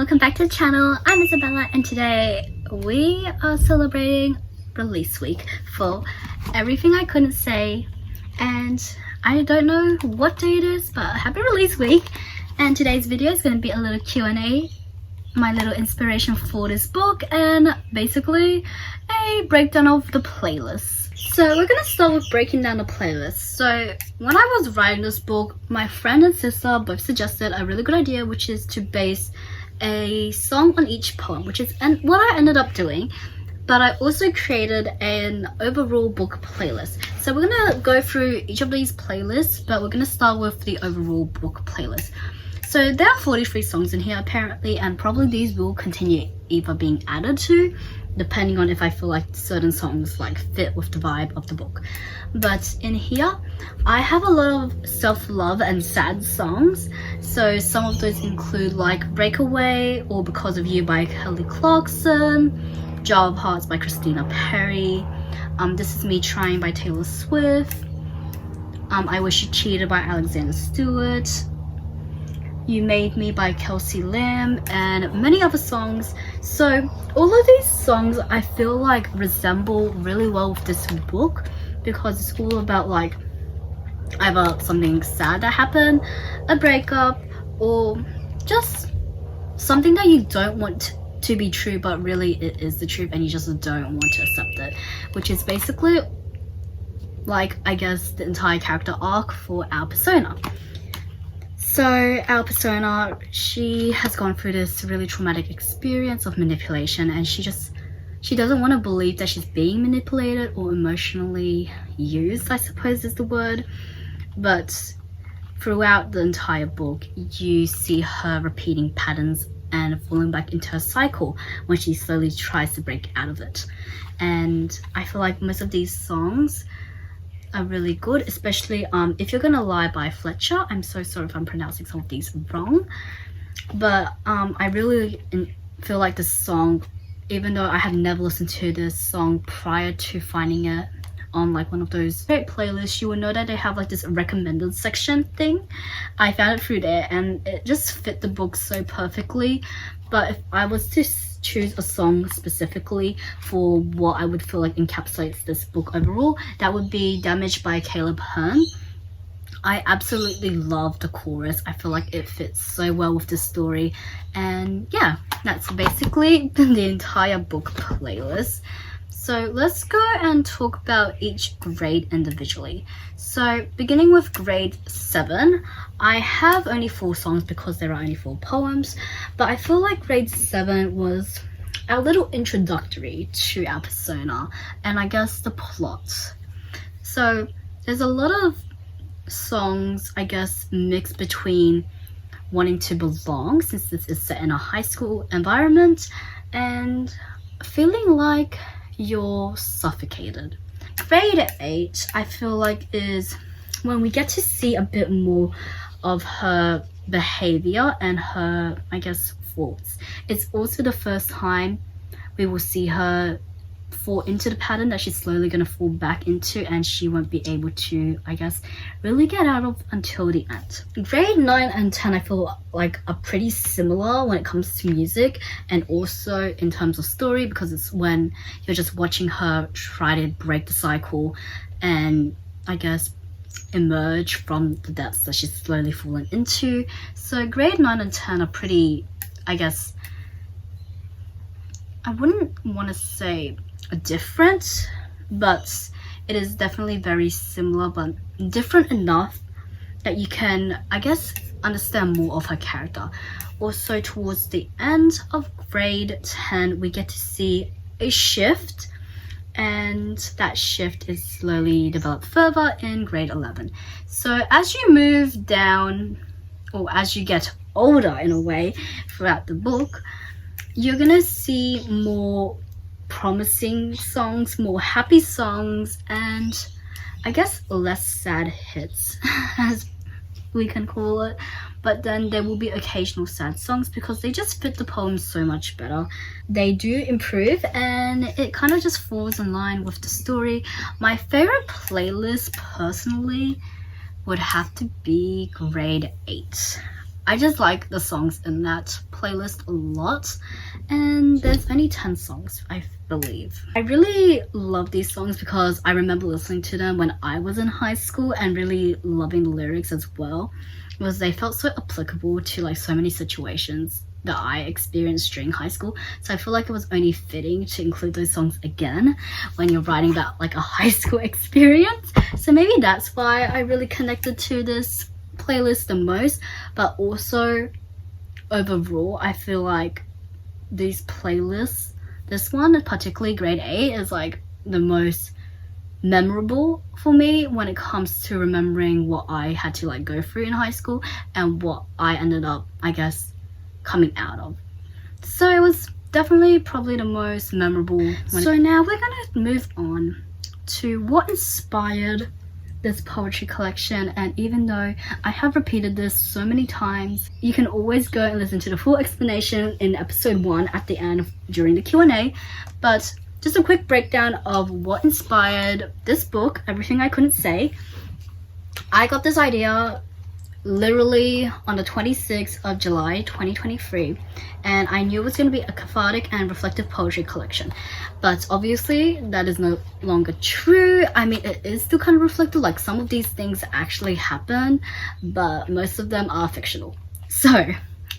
welcome back to the channel. I'm Isabella and today we are celebrating release week for Everything I Couldn't Say, and I don't know what day it is, but happy release week. And today's video is going to be a little Q&A, my little inspiration for this book, and basically a breakdown of the playlist. So we're gonna start with breaking down the playlist. So when I was writing this book, my friend and sister both suggested a really good idea, which is to base a song on each poem, which is what I ended up doing. But I also created an overall book playlist. So we're gonna go through each of these playlists, but we're gonna start with the overall book playlist. So there are 43 songs in here apparently, and probably these will continue either being added to, depending on if I feel like certain songs like fit with the vibe of the book. But in here, I have a lot of self-love and sad songs. So some of those include like Breakaway or Because of You by Kelly Clarkson, Jar of Hearts by Christina Perri, This Is Me Trying by Taylor Swift, I Wish You Cheated by Alexander Stewart, You Made Me by Kelsey Lamb, and many other songs. So all of these songs I feel like resemble really well with this book, because it's all about like either something sad that happened, a breakup, or just something that you don't want to be true but really it is the truth and you just don't want to accept it, which is basically like, I guess, the entire character arc for our persona. So our persona, she has gone through this really traumatic experience of manipulation, and she doesn't want to believe that she's being manipulated or emotionally used, I suppose is the word. But throughout the entire book, you see her repeating patterns and falling back into a cycle when she slowly tries to break out of it. And I feel like most of these songs are really good, especially If You're Gonna Lie by Fletcher. I'm so sorry if I'm pronouncing some of these wrong, but I really feel like this song, even though I had never listened to this song prior to finding it on like one of those favorite playlists, you will know that they have like this recommended section thing. I found it through there and it just fit the book so perfectly. But if I was to choose a song specifically for what I would feel like encapsulates this book overall, that would be Damaged by Caleb Hearn. I absolutely love the chorus. I feel like it fits so well with the story. And yeah, that's basically the entire book playlist. So let's go and talk about each grade individually. So beginning with grade 7, I have only 4 songs because there are only 4 poems, but I feel like grade 7 was a little introductory to our persona and I guess the plot. So there's a lot of songs, I guess, mixed between wanting to belong, since this is set in a high school environment, and feeling like you're suffocated. Grade 8, I feel like, is when we get to see a bit more of her behavior and her, I guess, faults. It's also the first time we will see her fall into the pattern that she's slowly going to fall back into, and she won't be able to, I guess, really get out of until the end. Grade 9 and 10 I feel like are pretty similar when it comes to music and also in terms of story, because it's when you're just watching her try to break the cycle and, I guess, emerge from the depths that she's slowly fallen into. So grade 9 and 10 are pretty, I guess, I wouldn't want to say different, but it is definitely very similar, but different enough that you can, I guess, understand more of her character. Also towards the end of grade 10 we get to see a shift, and that shift is slowly developed further in grade 11. So as you move down, or as you get older in a way throughout the book, you're gonna see more promising songs, more happy songs, and I guess less sad hits, as we can call it. But then there will be occasional sad songs because they just fit the poem so much better. They do improve and it kind of just falls in line with the story. My favorite playlist personally would have to be grade 8. I just like the songs in that playlist a lot, and there's only 10 songs, I believe. I really love these songs because I remember listening to them when I was in high school and really loving the lyrics as well, because they felt so applicable to like so many situations that I experienced during high school. So I feel like it was only fitting to include those songs again when you're writing about like a high school experience. So maybe that's why I really connected to this playlist the most. But also overall, I feel like these playlists, this one particularly grade 8, is like the most memorable for me when it comes to remembering what I had to like go through in high school and what I ended up, I guess, coming out of. So it was definitely probably the most memorable. So now we're gonna move on to what inspired this poetry collection. And even though I have repeated this so many times, you can always go and listen to the full explanation in episode 1 at the end during the Q&A. But just a quick breakdown of what inspired this book, Everything I Couldn't Say. I got this idea literally on the 26th of July 2023, and I knew it was going to be a cathartic and reflective poetry collection, but obviously that is no longer true. I mean, it is still kind of reflective, like some of these things actually happen, but most of them are fictional. So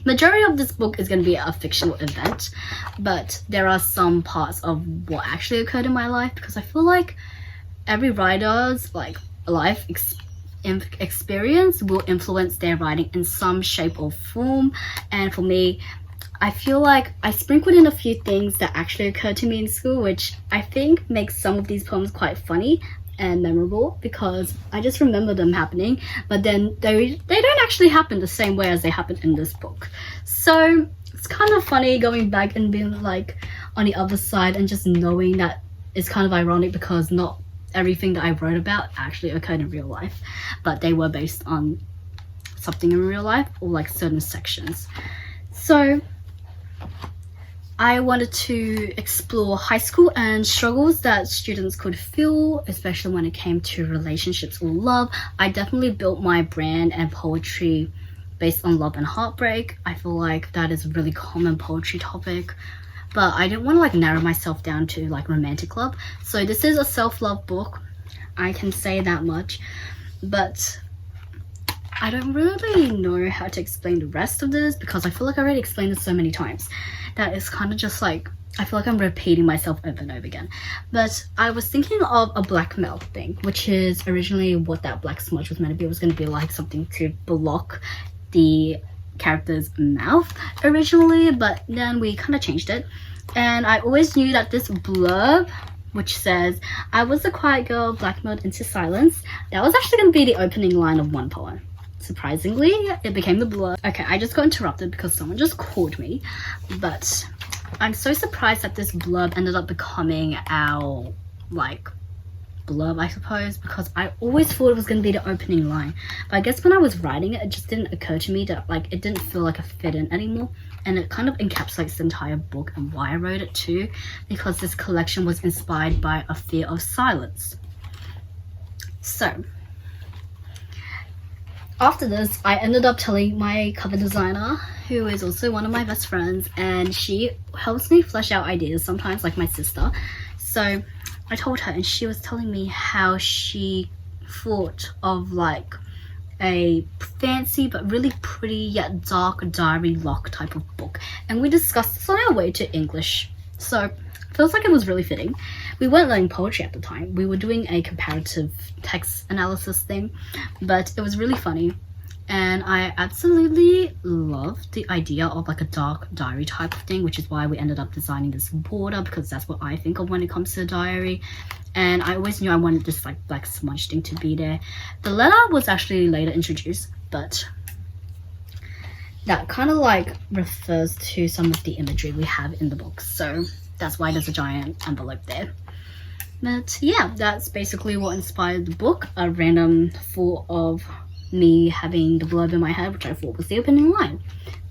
majority of this book is going to be a fictional event, but there are some parts of what actually occurred in my life, because I feel like every writer's like life experience will influence their writing in some shape or form. And for me, I feel like I sprinkled in a few things that actually occurred to me in school, which I think makes some of these poems quite funny and memorable, because I just remember them happening, but then they don't actually happen the same way as they happened in this book. So it's kind of funny going back and being like on the other side and just knowing that it's kind of ironic, because not everything that I wrote about actually occurred in real life, but they were based on something in real life or like certain sections. So I wanted to explore high school and struggles that students could feel, especially when it came to relationships or love. I definitely built my brand and poetry based on love and heartbreak. I feel like that is a really common poetry topic, but I didn't want to like narrow myself down to like romantic love. So this is a self-love book, I can say that much, but I don't really know how to explain the rest of this, because I feel like I already explained it so many times that it's kind of just like, I feel like I'm repeating myself over and over again. But I was thinking of a black mouth thing, which is originally what that black smudge was meant to be. It was going to be like something to block the character's mouth originally, but then we kind of changed it. And I always knew that this blurb, which says, "I was a quiet girl blackmailed into silence," that was actually going to be the opening line of one poem. Surprisingly, it became the blurb. Okay, I just got interrupted because someone just called me, but I'm so surprised that this blurb ended up becoming our like blurb, I suppose, because I always thought it was going to be the opening line. But I guess when I was writing it, it just didn't occur to me that like it didn't feel like a fit in anymore, and it kind of encapsulates the entire book and why I wrote it too, because this collection was inspired by a fear of silence. So after this, I ended up telling my cover designer, who is also one of my best friends, and she helps me flesh out ideas sometimes, like my sister. So I told her, and she was telling me how she thought of like a fancy but really pretty yet dark diary lock type of book, and we discussed this on our way to English. So feels like it was really fitting. We weren't learning poetry at the time, we were doing a comparative text analysis thing, but it was really funny, and I absolutely loved the idea of like a dark diary type of thing, which is why we ended up designing this border, because that's what I think of when it comes to a diary. And I always knew I wanted this like black smudge thing to be there. The letter was actually later introduced, but that kind of like refers to some of the imagery we have in the book, so that's why there's a giant envelope there. But yeah, that's basically what inspired the book, a random thought of me having the blurb in my head, which I thought was the opening line,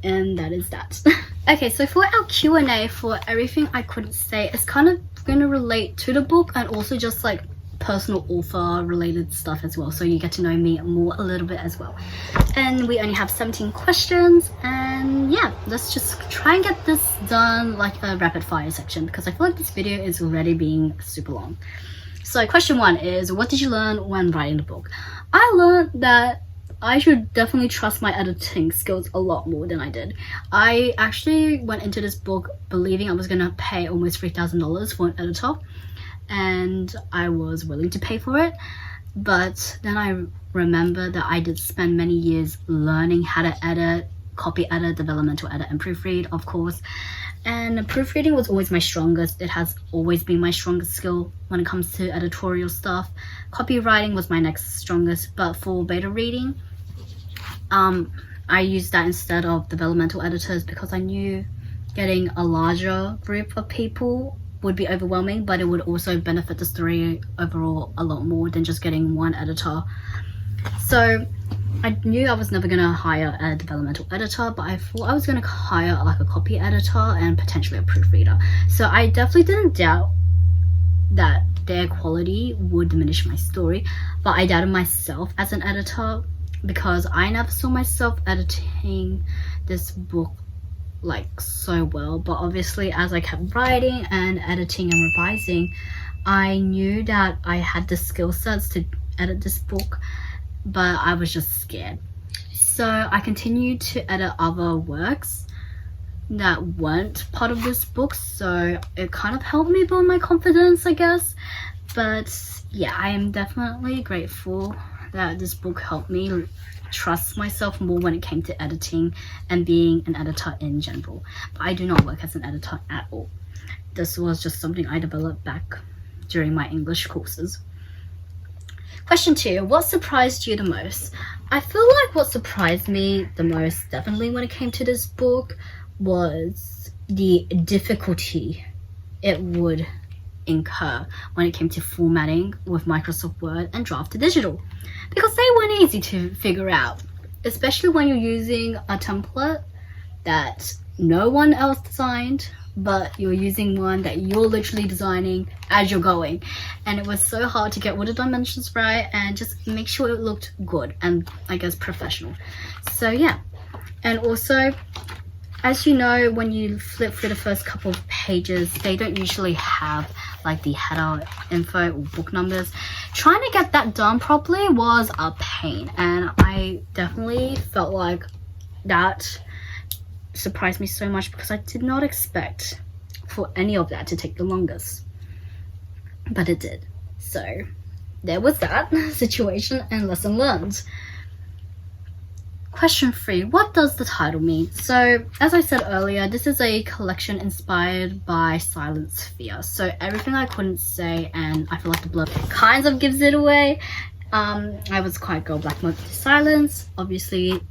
and that is that. Okay, so for our Q&A for Everything I Couldn't Say, it's kind of going to relate to the book and also just like personal author related stuff as well, so you get to know me more a little bit as well. And we only have 17 questions, and yeah, let's just try and get this done like a rapid fire section, because I feel like this video is already being super long. So question 1 is, what did you learn when writing the book? I learned that I should definitely trust my editing skills a lot more than I did. I actually went into this book believing I was gonna pay almost $3,000 for an editor, and I was willing to pay for it. But then I remember that I did spend many years learning how to edit, copy edit, developmental edit, and proofread, of course. And proofreading was always my strongest. It has always been my strongest skill when it comes to editorial stuff. Copywriting was my next strongest, but for beta reading, I used that instead of developmental editors, because I knew getting a larger group of people would be overwhelming, but it would also benefit the story overall a lot more than just getting one editor. So I knew I was never gonna hire a developmental editor, but I thought I was gonna hire like a copy editor and potentially a proofreader. So I definitely didn't doubt that their quality would diminish my story, but I doubted myself as an editor, because I never saw myself editing this book like so well. But obviously, as I kept writing and editing and revising, I knew that I had the skill sets to edit this book, but I was just scared. So I continued to edit other works that weren't part of this book, so it kind of helped me build my confidence, I guess. But yeah, I am definitely grateful that this book helped me trust myself more when it came to editing and being an editor in general. But I do not work as an editor at all. This was just something I developed back during my English courses. Question 2, what surprised you the most? I feel like what surprised me the most, definitely when it came to this book, was the difficulty it would incur when it came to formatting with Microsoft Word and Draft to Digital, because they weren't easy to figure out, especially when you're using a template that no one else designed, but you're using one that you're literally designing as you're going. And it was so hard to get all the dimensions right and just make sure it looked good and I guess professional. So yeah. And also, as you know, when you flip through the first couple of pages, they don't usually have like the header info or book numbers. Trying to get that done properly was a pain, and I definitely felt like that surprised me so much, because I did not expect for any of that to take the longest, but it did. So there was that situation and lesson learned. Question 3, what does the title mean? So as I said earlier, this is a collection inspired by Silent Sphere. So everything I couldn't say, and I feel like the blurb kind of gives it away. I was quite girl black mode to silence, obviously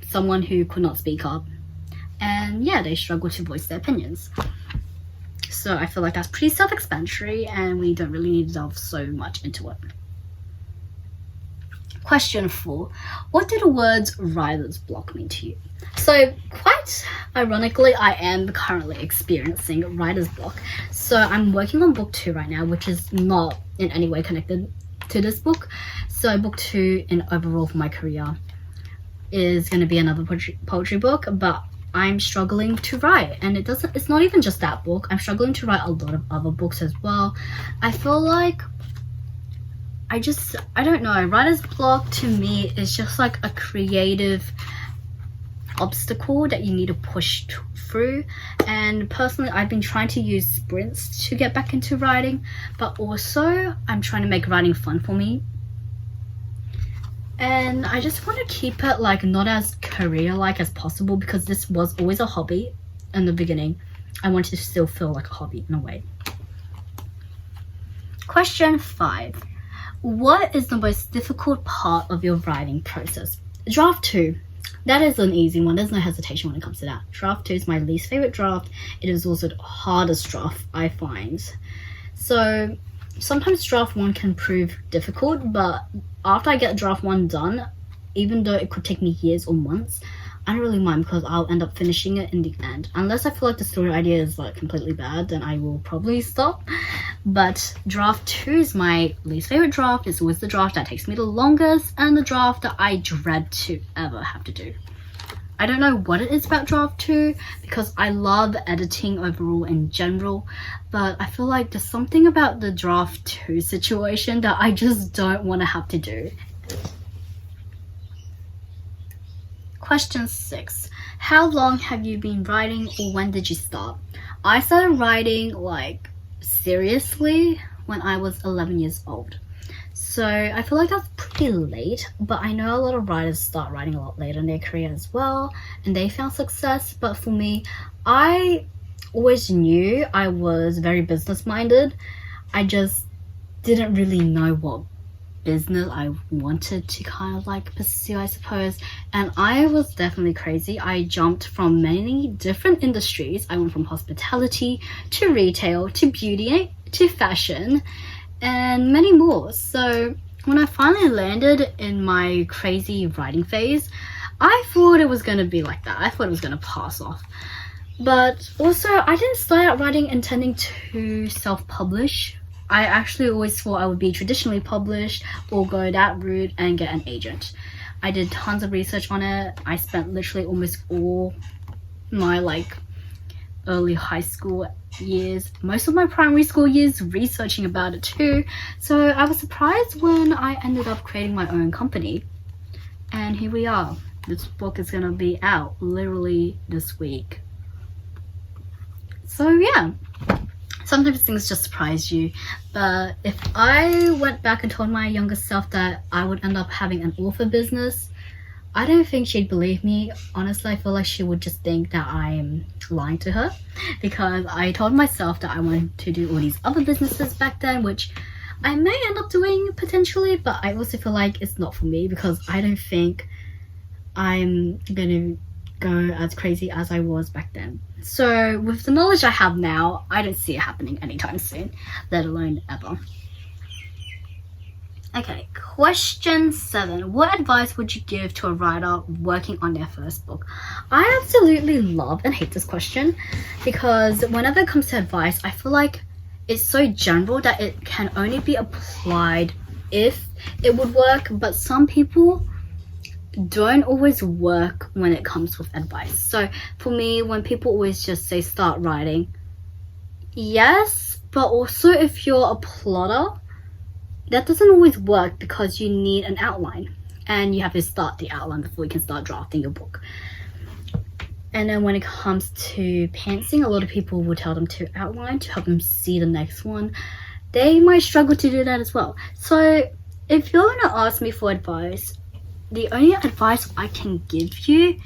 someone who could not speak up, and yeah, they struggle to voice their opinions. So I feel like that's pretty self-explanatory, and we don't really need to delve so much into it. Question 4, what do the words writer's block mean to you? So quite ironically, I am currently experiencing writer's block. So I'm working on book 2 right now, which is not in any way connected to this book. So book 2 in overall for my career is going to be another poetry book, but I'm struggling to write, and it's not even just that book. I'm struggling to write a lot of other books as well. I feel like I don't know, writer's block to me is just like a creative obstacle that you need to push through. And personally, I've been trying to use sprints to get back into writing, but also I'm trying to make writing fun for me. And I just want to keep it like not as career-like as possible, because this was always a hobby in the beginning. I want it to still feel like a hobby in a way. Question 5. What is the most difficult part of your writing process? Draft 2. That is an easy one. There's no hesitation when it comes to that. Draft 2 is my least favorite draft. It is also the hardest draft I find. So sometimes draft 1 can prove difficult, but after I get draft 1 done, even though it could take me years or months, I don't really mind, because I'll end up finishing it in the end. Unless I feel like the story idea is like completely bad, then I will probably stop. But draft 2 is my least favorite draft. It's always the draft that takes me the longest and the draft that I dread to ever have to do. I don't know what it is about draft 2 because I love editing overall in general, but I feel like there's something about the draft 2 situation that I just don't want to have to do. Question 6. How long have you been writing, or when did you start? I started writing like seriously when I was 11 years old. So I feel like that's pretty late, but I know a lot of writers start writing a lot later in their career as well, and they found success. But for me, I always knew I was very business minded. I just didn't really know what business I wanted to kind of like pursue, I suppose. And I was definitely crazy. I jumped from many different industries. I went from hospitality to retail to beauty to fashion and many more. So when I finally landed in my crazy writing phase, I thought it was going to be like that. I thought it was going to pass off. But also, I didn't start out writing intending to self-publish. I actually always thought I would be traditionally published or go that route and get an agent. I did tons of research on it. I spent literally almost all my like early high school years, most of my primary school years, researching about it too. So I was surprised when I ended up creating my own company. And here we are. This book is gonna be out literally this week. So yeah. Sometimes things just surprise you, but if I went back and told my younger self that I would end up having an author business, I don't think she'd believe me. Honestly, I feel like she would just think that I'm lying to her, because I told myself that I wanted to do all these other businesses back then, which I may end up doing potentially, but I also feel like it's not for me because I don't think I'm gonna go as crazy as I was back then. So with the knowledge I have now, I don't see it happening anytime soon, let alone ever. Okay, question 7. What advice would you give to a writer working on their first book? I absolutely love and hate this question because whenever it comes to advice, I feel like it's so general that it can only be applied if it would work, but some people don't always work when it comes with advice. So for me, when people always just say start writing, yes, but also if you're a plotter, that doesn't always work because you need an outline and you have to start the outline before you can start drafting your book. And then when it comes to pantsing, a lot of people will tell them to outline to help them see the next one. They might struggle to do that as well. So if you're going to ask me for advice, the only advice I can give you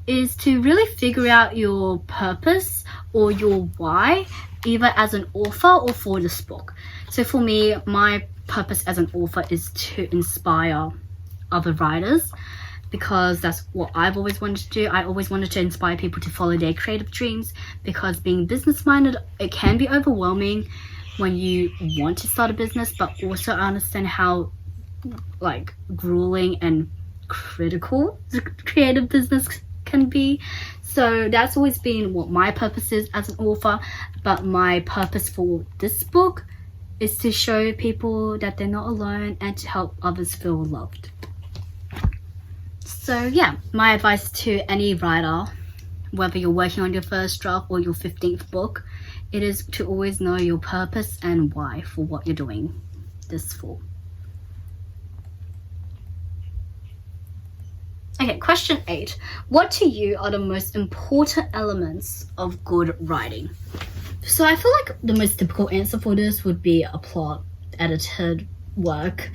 is to really figure out your purpose or your why, either as an author or for this book. So for me, my purpose as an author is to inspire other writers, because that's what I've always wanted to do. I always wanted to inspire people to follow their creative dreams, because being business minded, it can be overwhelming when you want to start a business, but also I understand how like grueling and critical the creative business can be. So that's always been what my purpose is as an author. But my purpose for this book is to show people that they're not alone and to help others feel loved. So yeah, my advice to any writer, whether you're working on your first draft or your 15th book, it is to always know your purpose and why for what you're doing this for. Okay, question 8. What to you are the most important elements of good writing? So I feel like the most typical answer for this would be a plot, edited work,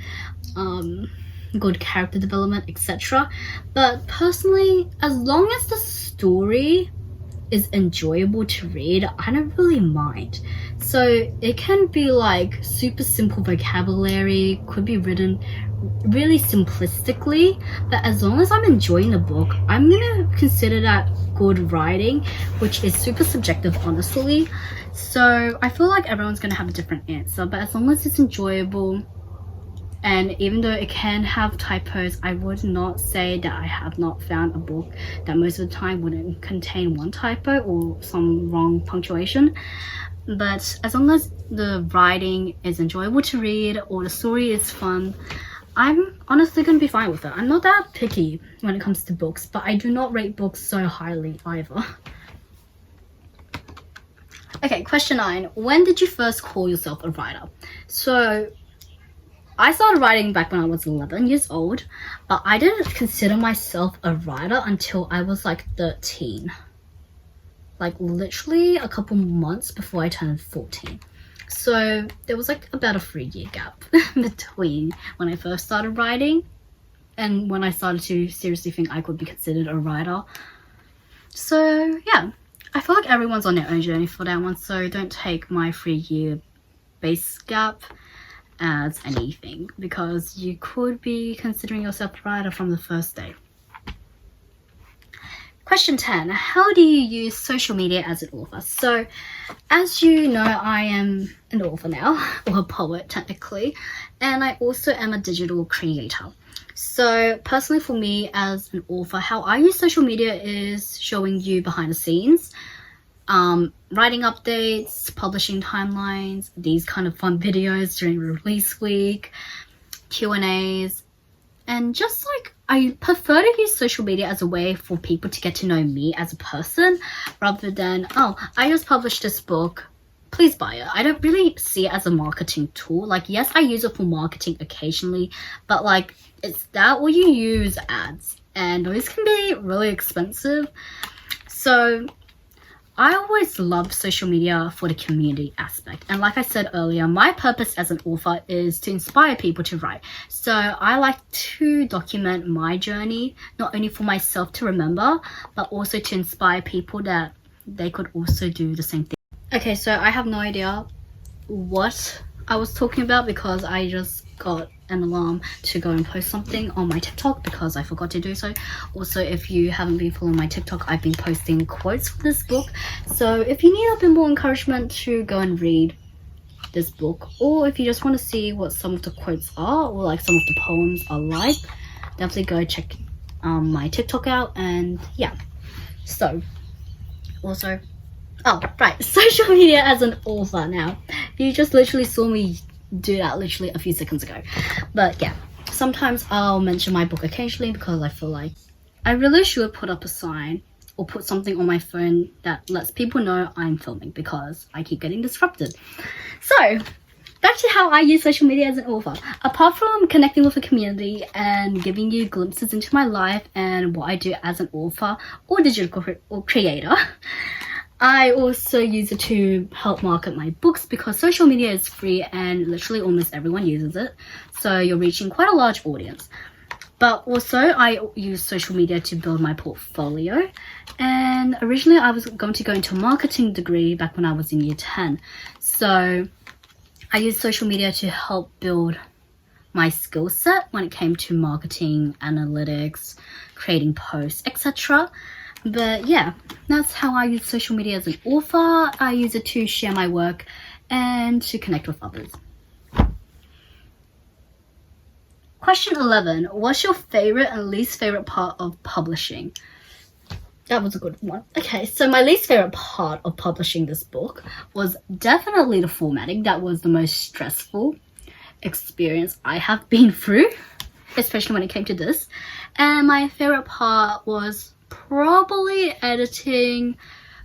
good character development, etc. But personally, as long as the story is enjoyable to read, I don't really mind. So it can be like super simple vocabulary, could be written really simplistically, but as long as I'm enjoying the book, I'm gonna consider that good writing, which is super subjective, honestly. So I feel like everyone's gonna have a different answer, but as long as it's enjoyable, and even though it can have typos, I would not say that I have not found a book that most of the time wouldn't contain one typo or some wrong punctuation. but as long as the writing is enjoyable to read or the story is fun, I'm honestly gonna be fine with it. I'm not that picky when it comes to books, but I do not rate books so highly either. Okay, question 9. When did you first call yourself a writer? So I started writing back when I was 11 years old, but I didn't consider myself a writer until I was like 13. Like literally a couple months before I turned 14. So there was like about a 3-year gap between when I first started writing and when I started to seriously think I could be considered a writer. So yeah, I feel like everyone's on their own journey for that one, so don't take my 3-year base gap as anything, because you could be considering yourself a writer from the first day. Question 10. How do you use social media as an author? So, as you know, I am an author now, or a poet technically, and I also am a digital creator. So, personally for me as an author, how I use social media is showing you behind the scenes, writing updates, publishing timelines, these kind of fun videos during release week, Q&As, and just like I prefer to use social media as a way for people to get to know me as a person rather than, oh, I just published this book, please buy it. I don't really see it as a marketing tool. Like, yes, I use it for marketing occasionally, but like it's that or you use ads, and those can be really expensive. So I always love social media for the community aspect. And like I said earlier, my purpose as an author is to inspire people to write. So I like to document my journey, not only for myself to remember, but also to inspire people that they could also do the same thing. Okay, so I have no idea what I was talking about because I just got an alarm to go and post something on my TikTok because I forgot to do so. Also, if you haven't been following my TikTok, I've been posting quotes for this book. So if you need a bit more encouragement to go and read this book, or if you just want to see what some of the quotes are or like some of the poems are like, definitely go check my TikTok out. And yeah, so also, oh right, social media as an author. Now you just literally saw me do that literally a few seconds ago, but yeah, sometimes I'll mention my book occasionally because I feel like I really should put up a sign or put something on my phone that lets people know I'm filming because I keep getting disrupted. So back to how I use social media as an author. Apart from connecting with the community and giving you glimpses into my life and what I do as an author or digital creator, I also use it to help market my books because social media is free and literally almost everyone uses it. So you're reaching quite a large audience. But also I use social media to build my portfolio. And originally I was going to go into a marketing degree back when I was in year 10. So I used social media to help build my skill set when it came to marketing, analytics, creating posts, etc. But yeah, that's how I use social media as an author. I use it to share my work and to connect with others. Question 11. What's your favorite and least favorite part of publishing? That was a good one. Okay, so my least favorite part of publishing this book was definitely the formatting. That was the most stressful experience I have been through, especially when it came to this. And my favorite part was probably editing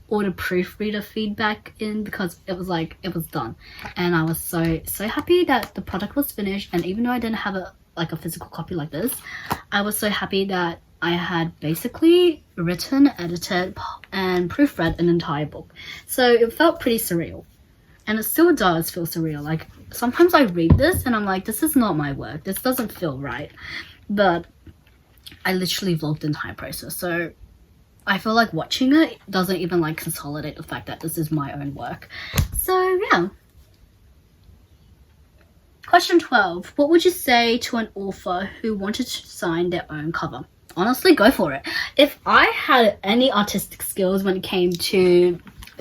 all the proofreader feedback in, because it was like it was done and I was so happy that the product was finished. And even though I didn't have a physical copy like this, I was so happy that I had basically written, edited and proofread an entire book. So it felt pretty surreal, and it still does feel surreal. Like sometimes I read this and I'm like, this is not my work, this doesn't feel right, but I literally vlogged the entire process, so I feel like watching it doesn't even like consolidate the fact that this is my own work. So yeah. Question 12. What would you say to an author who wanted to design their own cover? Honestly, go for it. If I had any artistic skills when it came to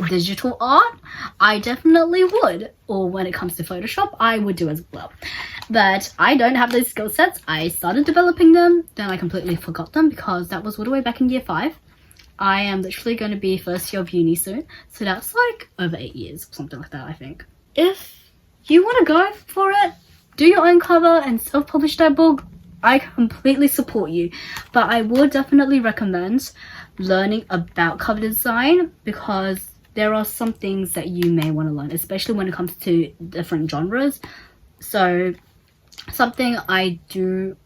digital art, I definitely would. Or when it comes to Photoshop, I would do as well. But I don't have those skill sets. I started developing them, then I completely forgot them because that was all the way back in year 5. I am literally going to be first year of uni soon, so that's like over 8 years, something like that, I think. If you want to go for it, do your own cover and self-publish that book, I completely support you. But I would definitely recommend learning about cover design, because there are some things that you may want to learn, especially when it comes to different genres. So something I do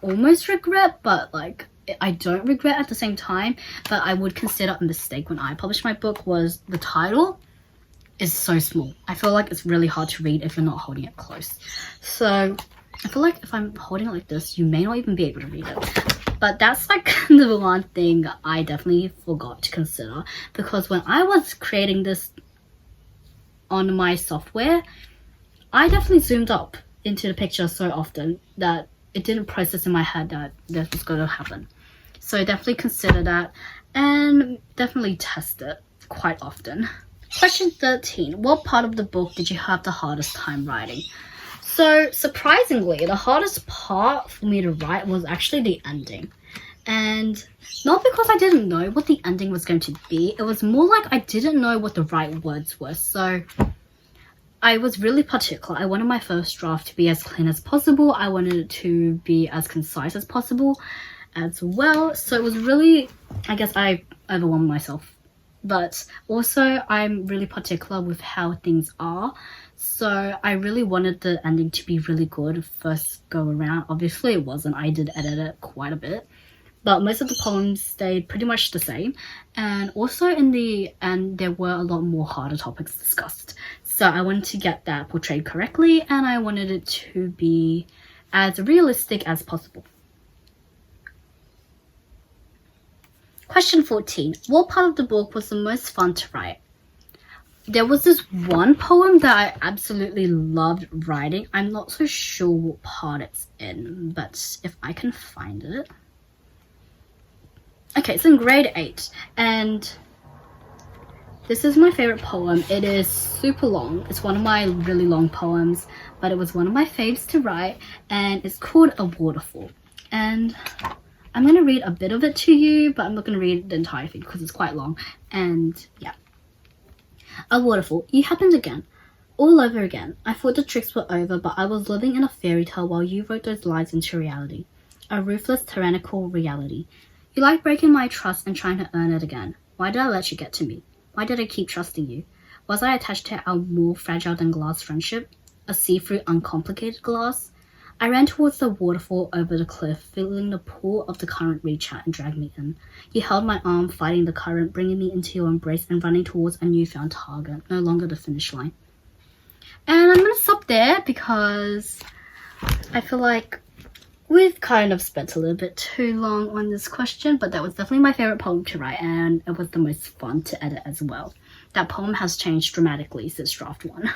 almost regret, but like I don't regret at the same time, but I would consider a mistake when I published my book, was the title is so small. I feel like it's really hard to read if you're not holding it close. So I feel like if I'm holding it like this, you may not even be able to read it. But that's like the one thing I definitely forgot to consider, because when I was creating this on my software, I definitely zoomed up into the picture so often that it didn't process in my head that this was going to happen. So definitely consider that, and definitely test it quite often. Question 13. What part of the book did you have the hardest time writing? So surprisingly, the hardest part for me to write was actually the ending. And not because I didn't know what the ending was going to be, it was more like I didn't know what the right words were. So I was really particular. I wanted my first draft to be as clean as possible. I wanted it to be as concise as possible as well. So it was really, I guess I overwhelmed myself. But also I'm really particular with how things are. So I really wanted the ending to be really good first go around. Obviously it wasn't. I did edit it quite a bit. But most of the poems stayed pretty much the same. And also in the end, there were a lot more harder topics discussed. So I wanted to get that portrayed correctly, and I wanted it to be as realistic as possible. Question 14. What part of the book was the most fun to write? There was this one poem that I absolutely loved writing. I'm not so sure what part it's in, but if I can find it. Okay, it's in grade 8, and this is my favorite poem. It is super long. It's one of my really long poems, but it was one of my faves to write, and it's called A Waterfall. And I'm going to read a bit of it to you, but I'm not going to read the entire thing because it's quite long. And yeah. A waterfall. You happened again. All over again. I thought the tricks were over, but I was living in a fairy tale while you wrote those lies into reality. A ruthless, tyrannical reality. You like breaking my trust and trying to earn it again. Why did I let you get to me? Why did I keep trusting you? Was I attached to our more fragile than glass friendship? A see-through, uncomplicated glass? I ran towards the waterfall over the cliff, feeling the pull of the current reach out and drag me in. You held my arm, fighting the current, bringing me into your embrace and running towards a newfound target, no longer the finish line. And I'm going to stop there because I feel like we've kind of spent a little bit too long on this question, but that was definitely my favorite poem to write, and it was the most fun to edit as well. That poem has changed dramatically since draft 1.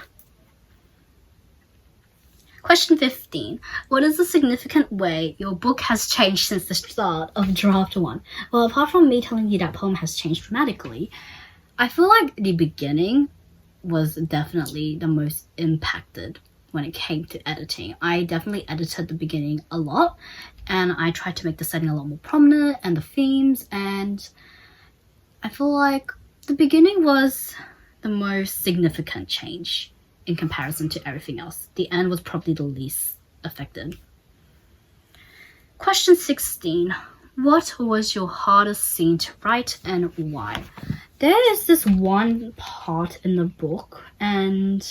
Question 15. What is the significant way your book has changed since the start of draft 1? Well, apart from me telling you that poem has changed dramatically, I feel like the beginning was definitely the most impacted when it came to editing. I definitely edited the beginning a lot, and I tried to make the setting a lot more prominent and the themes, and I feel like the beginning was the most significant change in comparison to everything else. The end was probably the least affected. Question 16. What was your hardest scene to write and why? There is this one part in the book, and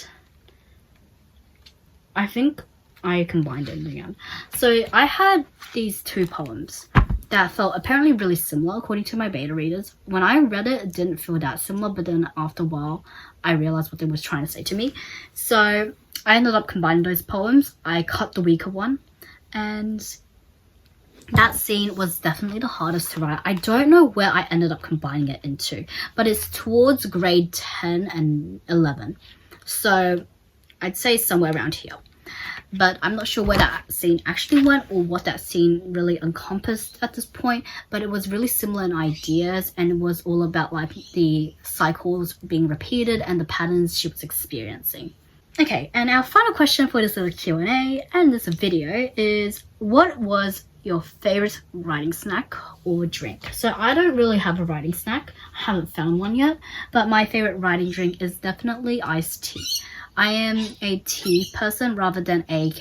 I think I combined it again. So I had these two poems that felt apparently really similar according to my beta readers. When I read it, it didn't feel that similar, but then after a while, I realized what they was trying to say to me. So I ended up combining those poems. I cut the weaker one, and that scene was definitely the hardest to write. I don't know where I ended up combining it into, but it's towards grade 10 and 11. So I'd say somewhere around here. But I'm not sure where that scene actually went or what that scene really encompassed at this point, but it was really similar in ideas, and it was all about like the cycles being repeated and the patterns she was experiencing. Okay, and our final question for this little Q&A and this video is, what was your favorite writing snack or drink. So I don't really have a writing snack. I haven't found one yet, but my favorite writing drink is definitely iced tea. I am a tea person rather than a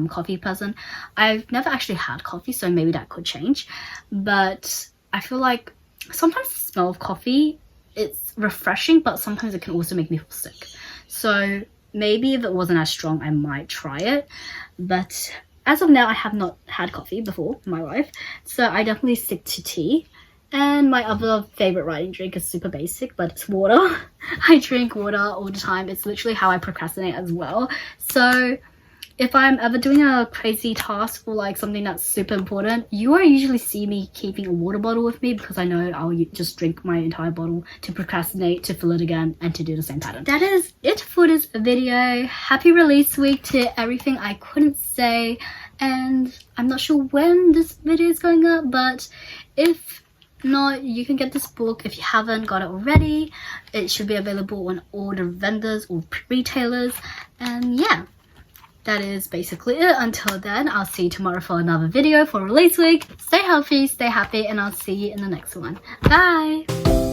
coffee person. I've never actually had coffee, so maybe that could change. But I feel like sometimes the smell of coffee, it's refreshing, but sometimes it can also make me feel sick. So maybe if it wasn't as strong, I might try it. But as of now, I have not had coffee before in my life, so I definitely stick to tea. And my other favorite writing drink is super basic, but it's water. I drink water all the time. It's literally how I procrastinate as well. So if I'm ever doing a crazy task or like something that's super important, you won't usually see me keeping a water bottle with me, because I know I'll just drink my entire bottle to procrastinate, to fill it again, and to do the same pattern. That is it for this video. Happy release week to everything I couldn't say. And I'm not sure when this video is going up, but if not, you can get this book if you haven't got it already. It should be available on all the vendors or retailers. And yeah, that is basically it. Until then, I'll see you tomorrow for another video for release week. Stay healthy, stay happy, and I'll see you in the next one. Bye!